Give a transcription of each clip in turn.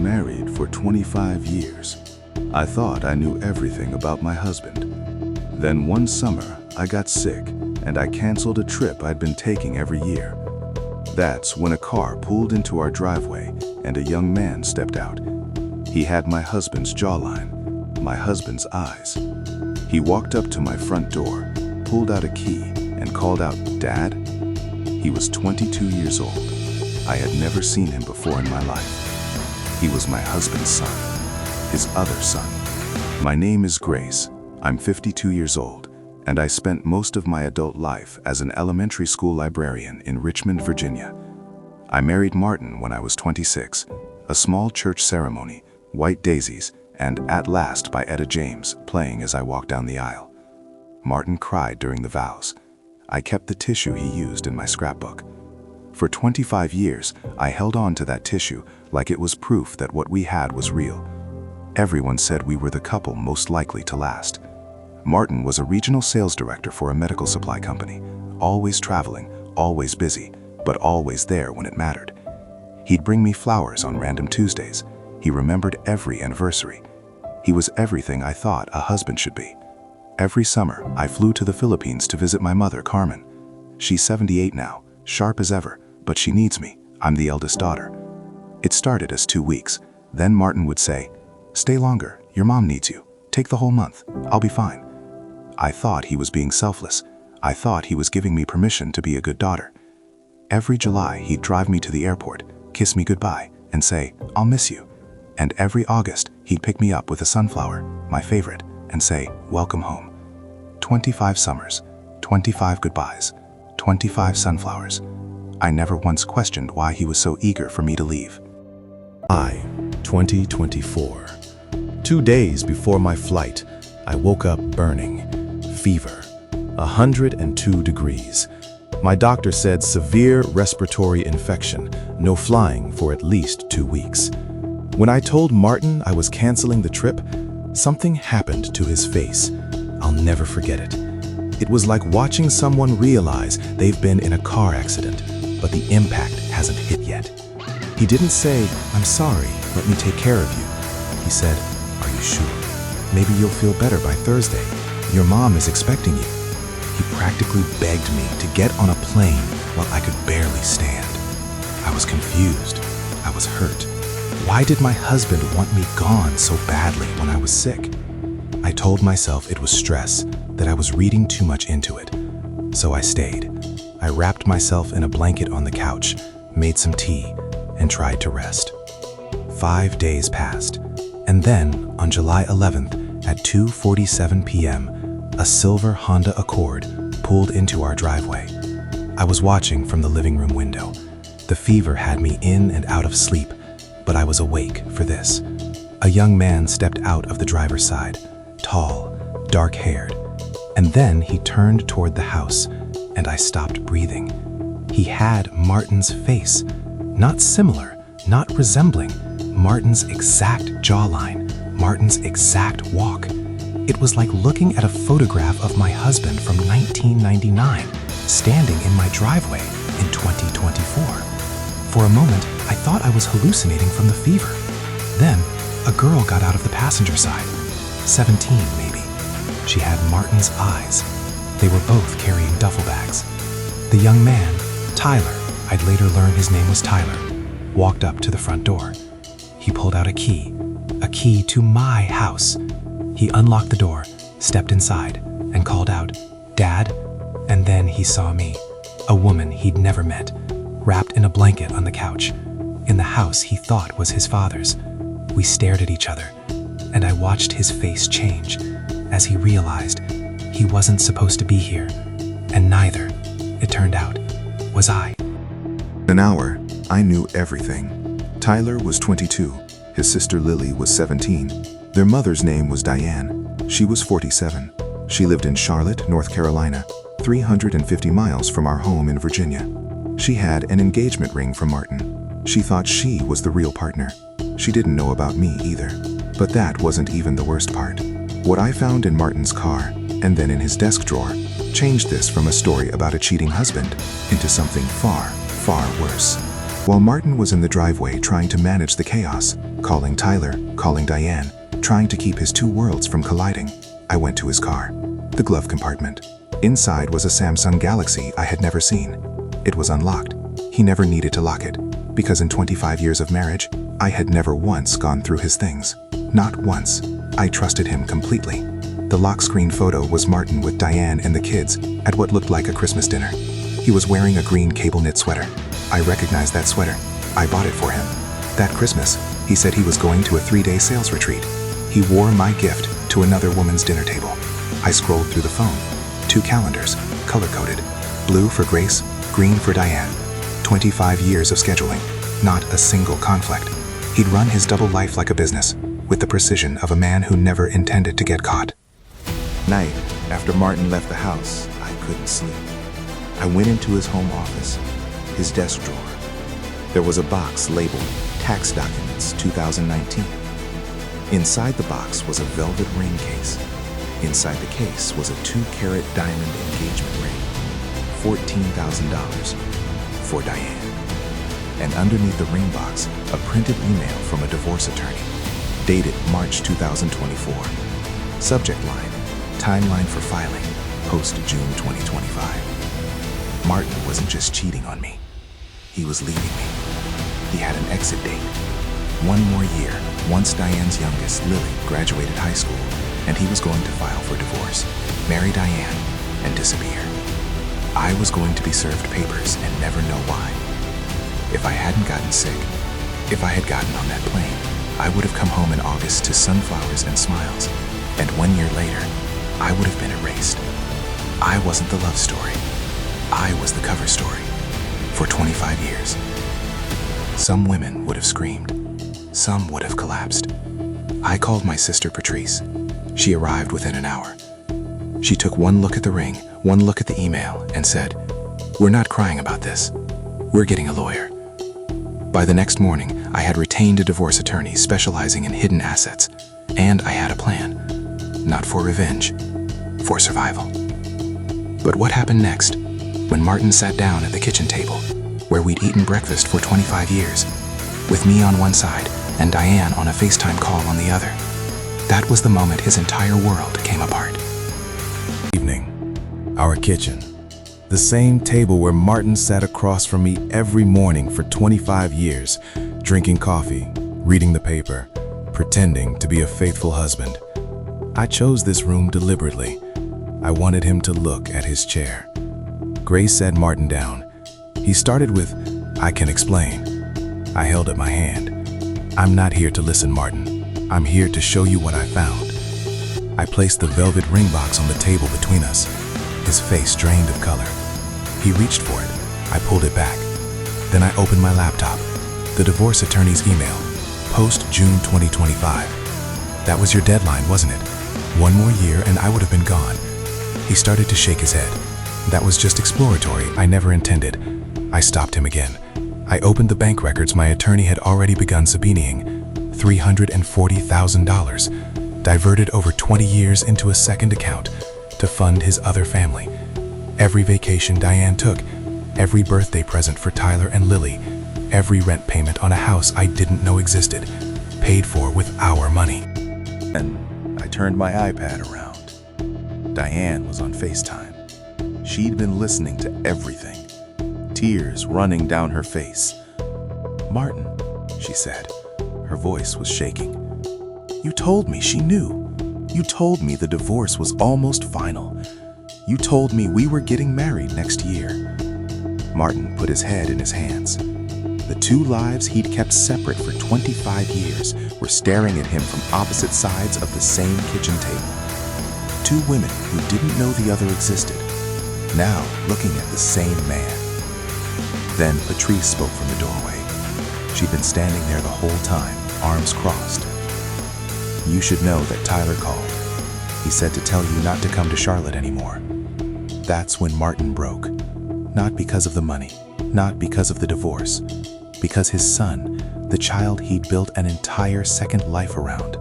married for 25 years. I thought I knew everything about my husband. Then one summer, I got sick and I canceled a trip I'd been taking every year. That's when a car pulled into our driveway and a young man stepped out. He had my husband's jawline, my husband's eyes. He walked up to my front door, pulled out a key, and called out, "Dad?" He was 22 years old. I had never seen him before in my life. He was my husband's son, his other son. My name is Grace. I'm 52 years old, and I spent most of my adult life as an elementary school librarian in Richmond, Virginia. I married Martin when I was 26, a small church ceremony, white daisies, and At Last by Etta James playing as I walked down the aisle. Martin cried during the vows. I kept the tissue he used in my scrapbook. For 25 years, I held on to that tissue like it was proof that what we had was real. Everyone said we were the couple most likely to last. Martin was a regional sales director for a medical supply company, always traveling, always busy, but always there when it mattered. He'd bring me flowers on random Tuesdays. He remembered every anniversary. He was everything I thought a husband should be. Every summer, I flew to the Philippines to visit my mother, Carmen. She's 78 now, sharp as ever, but she needs me. I'm the eldest daughter. It started as 2 weeks. Then Martin would say, "Stay longer, your mom needs you. Take the whole month, I'll be fine." I thought he was being selfless. I thought he was giving me permission to be a good daughter. Every July, he'd drive me to the airport, kiss me goodbye, and say, "I'll miss you." And every August, he'd pick me up with a sunflower, my favorite, and say, "Welcome home." 25 summers, 25 goodbyes, 25 sunflowers. I never once questioned why he was so eager for me to leave. July 2024. 2 days before my flight, I woke up burning. Fever, 102 degrees. My doctor said severe respiratory infection, no flying for at least 2 weeks. When I told Martin I was canceling the trip, something happened to his face. I'll never forget it. It was like watching someone realize they've been in a car accident, but the impact hasn't hit yet. He didn't say, "I'm sorry, let me take care of you." He said, "Are you sure? Maybe you'll feel better by Thursday. Your mom is expecting you." He practically begged me to get on a plane while I could barely stand. I was confused. I was hurt. Why did my husband want me gone so badly when I was sick? I told myself it was stress, that I was reading too much into it. So I stayed. I wrapped myself in a blanket on the couch, made some tea, and tried to rest. 5 days passed, and then on July 11th at 2:47 p.m., a silver Honda Accord pulled into our driveway. I was watching from the living room window. The fever had me in and out of sleep, but I was awake for this. A young man stepped out of the driver's side, tall, dark-haired, and then he turned toward the house, and I stopped breathing. He had Martin's face, not similar, not resembling, Martin's exact jawline, Martin's exact walk. It was like looking at a photograph of my husband from 1999, standing in my driveway in 2024. For a moment, I thought I was hallucinating from the fever. Then, a girl got out of the passenger side, 17 maybe. She had Martin's eyes. They were both carrying duffel bags. The young man, Tyler, I'd later learn his name was Tyler, walked up to the front door. He pulled out a key to my house. He unlocked the door, stepped inside, and called out, "Dad?" And then he saw me, a woman he'd never met, wrapped in a blanket on the couch, in the house he thought was his father's. We stared at each other, and I watched his face change as he realized he wasn't supposed to be here, and neither, it turned out, was I. In an hour, I knew everything. Tyler was 22. His sister Lily was 17. Their mother's name was Diane. She was 47. She lived in Charlotte, North Carolina, 350 miles from our home in Virginia. She had an engagement ring from Martin. She thought she was the real partner. She didn't know about me either. But that wasn't even the worst part. What I found in Martin's car, and then in his desk drawer, changed this from a story about a cheating husband into something far, far worse. While Martin was in the driveway trying to manage the chaos, Calling Tyler, calling Diane, trying to keep his two worlds from colliding. I went to his car, the glove compartment. Inside was a Samsung Galaxy I had never seen. It was unlocked. He never needed to lock it, because in 25 years of marriage, I had never once gone through his things. Not once. I trusted him completely. The lock screen photo was Martin with Diane and the kids at what looked like a Christmas dinner. He was wearing a green cable knit sweater. I recognized that sweater. I bought it for him. That Christmas, he said he was going to a 3-day sales retreat. He wore my gift to another woman's dinner table. I scrolled through the phone. 2 calendars, color-coded. Blue for Grace, green for Diane. 25 years of scheduling, not a single conflict. He'd run his double life like a business, with the precision of a man who never intended to get caught. Night, after Martin left the house, I couldn't sleep. I went into his home office, his desk drawer. There was a box labeled Tax Documents 2019. Inside the box was a velvet ring case. Inside the case was a 2-carat diamond engagement ring, $14,000 for Diane. And underneath the ring box, a printed email from a divorce attorney, dated March 2024. Subject line, timeline for filing, post June 2025. Martin wasn't just cheating on me. He was leaving me. He had an exit date. 1 more year, once Diane's youngest, Lily, graduated high school, and he was going to file for divorce, marry Diane, and disappear. I was going to be served papers and never know why. If I hadn't gotten sick, if I had gotten on that plane, I would have come home in August to sunflowers and smiles, and 1 year later, I would have been erased. I wasn't the love story. I was the cover story. For 25 years. Some women would have screamed. Some would have collapsed. I called my sister Patrice. She arrived within an hour. She took 1 look at the ring, 1 look at the email, and said, "We're not crying about this. We're getting a lawyer." By the next morning, I had retained a divorce attorney specializing in hidden assets, and I had a plan. Not for revenge, for survival. But what happened next? When Martin sat down at the kitchen table, where we'd eaten breakfast for 25 years, with me on one side and Diane on a FaceTime call on the other. That was the moment his entire world came apart. Evening, our kitchen. The same table where Martin sat across from me every morning for 25 years, drinking coffee, reading the paper, pretending to be a faithful husband. I chose this room deliberately. I wanted him to look at his chair. Grace sat Martin down. He started with, "I can explain." I held up my hand. "I'm not here to listen, Martin. I'm here to show you what I found." I placed the velvet ring box on the table between us, his face drained of color. He reached for it. I pulled it back. Then I opened my laptop. The divorce attorney's email, post June 2025. "That was your deadline, wasn't it? 1 more year and I would have been gone." He started to shake his head. "That was just exploratory. I never intended." I stopped him again. I opened the bank records my attorney had already begun subpoenaing. $340,000, diverted over 20 years into a second account to fund his other family. Every vacation Diane took, every birthday present for Tyler and Lily, every rent payment on a house I didn't know existed, paid for with our money. And I turned my iPad around. Diane was on FaceTime. She'd been listening to everything, tears running down her face. "Martin," she said. Her voice was shaking. "You told me she knew. You told me the divorce was almost final. You told me we were getting married next year." Martin put his head in his hands. The 2 lives he'd kept separate for 25 years were staring at him from opposite sides of the same kitchen table. 2 women who didn't know the other existed, now looking at the same man. Then Patrice spoke from the doorway. She'd been standing there the whole time, arms crossed. "You should know that Tyler called. He said to tell you not to come to Charlotte anymore." That's when Martin broke. Not because of the money, not because of the divorce, because his son, the child he'd built an entire second life around,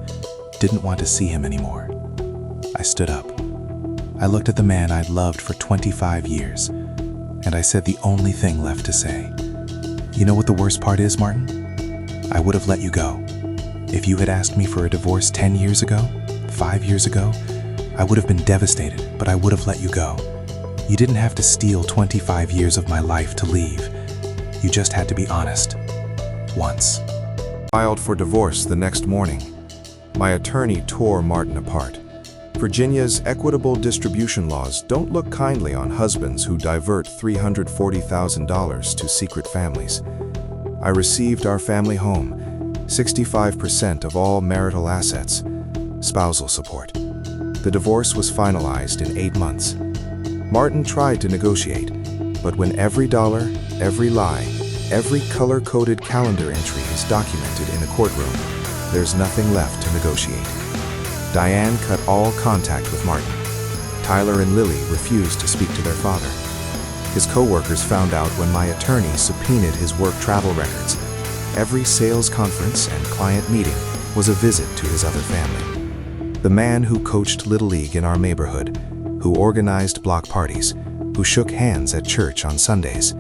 didn't want to see him anymore. I stood up. I looked at the man I'd loved for 25 years, and I said the only thing left to say. "You know what the worst part is, Martin? I would have let you go. If you had asked me for a divorce 10 years ago, 5 years ago, I would have been devastated, but I would have let you go. You didn't have to steal 25 years of my life to leave. You just had to be honest. Once. Filed for divorce the next morning. My attorney tore Martin apart. Virginia's equitable distribution laws don't look kindly on husbands who divert $340,000 to secret families. I received our family home, 65% of all marital assets, spousal support. The divorce was finalized in 8 months. Martin tried to negotiate, but when every dollar, every lie, every color-coded calendar entry is documented in a courtroom, there's nothing left to negotiate. Diane cut all contact with Martin. Tyler and Lily refused to speak to their father. His co-workers found out when my attorney subpoenaed his work travel records. Every sales conference and client meeting was a visit to his other family. The man who coached Little League in our neighborhood, who organized block parties, who shook hands at church on Sundays,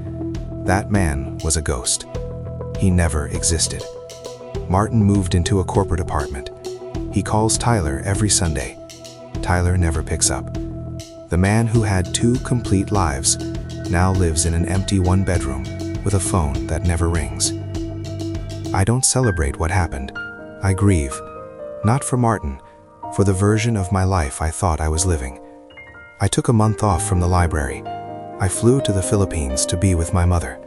that man was a ghost. He never existed. Martin moved into a corporate apartment. He calls Tyler every Sunday. Tyler never picks up. The man who had 2 complete lives now lives in an empty 1-bedroom with a phone that never rings. I don't celebrate what happened. I grieve, not for Martin, for the version of my life I thought I was living. I took a month off from the library. I flew to the Philippines to be with my mother.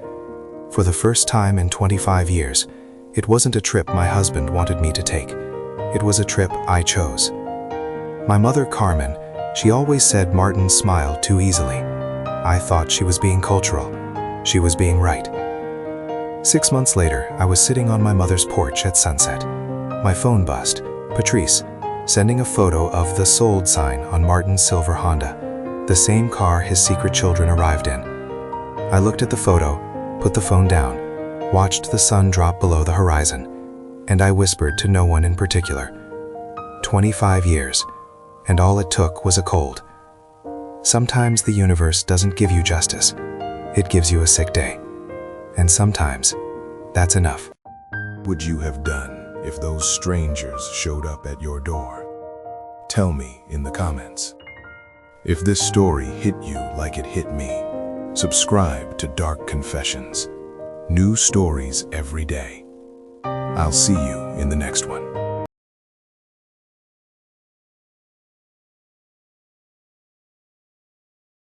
For the first time in 25 years, it wasn't a trip my husband wanted me to take. It was a trip I chose. My mother, Carmen, she always said Martin smiled too easily. I thought she was being cultural. She was being right. 6 months later, I was sitting on my mother's porch at sunset. My phone buzzed. Patrice, sending a photo of the sold sign on Martin's silver Honda, the same car his secret children arrived in. I looked at the photo, put the phone down, watched the sun drop below the horizon, and I whispered to no one in particular. 25 years, and all it took was a cold. Sometimes the universe doesn't give you justice. It gives you a sick day. And sometimes, that's enough. What would you have done if those strangers showed up at your door? Tell me in the comments. If this story hit you like it hit me, subscribe to Dark Confessions. New stories every day. I'll see you in the next one.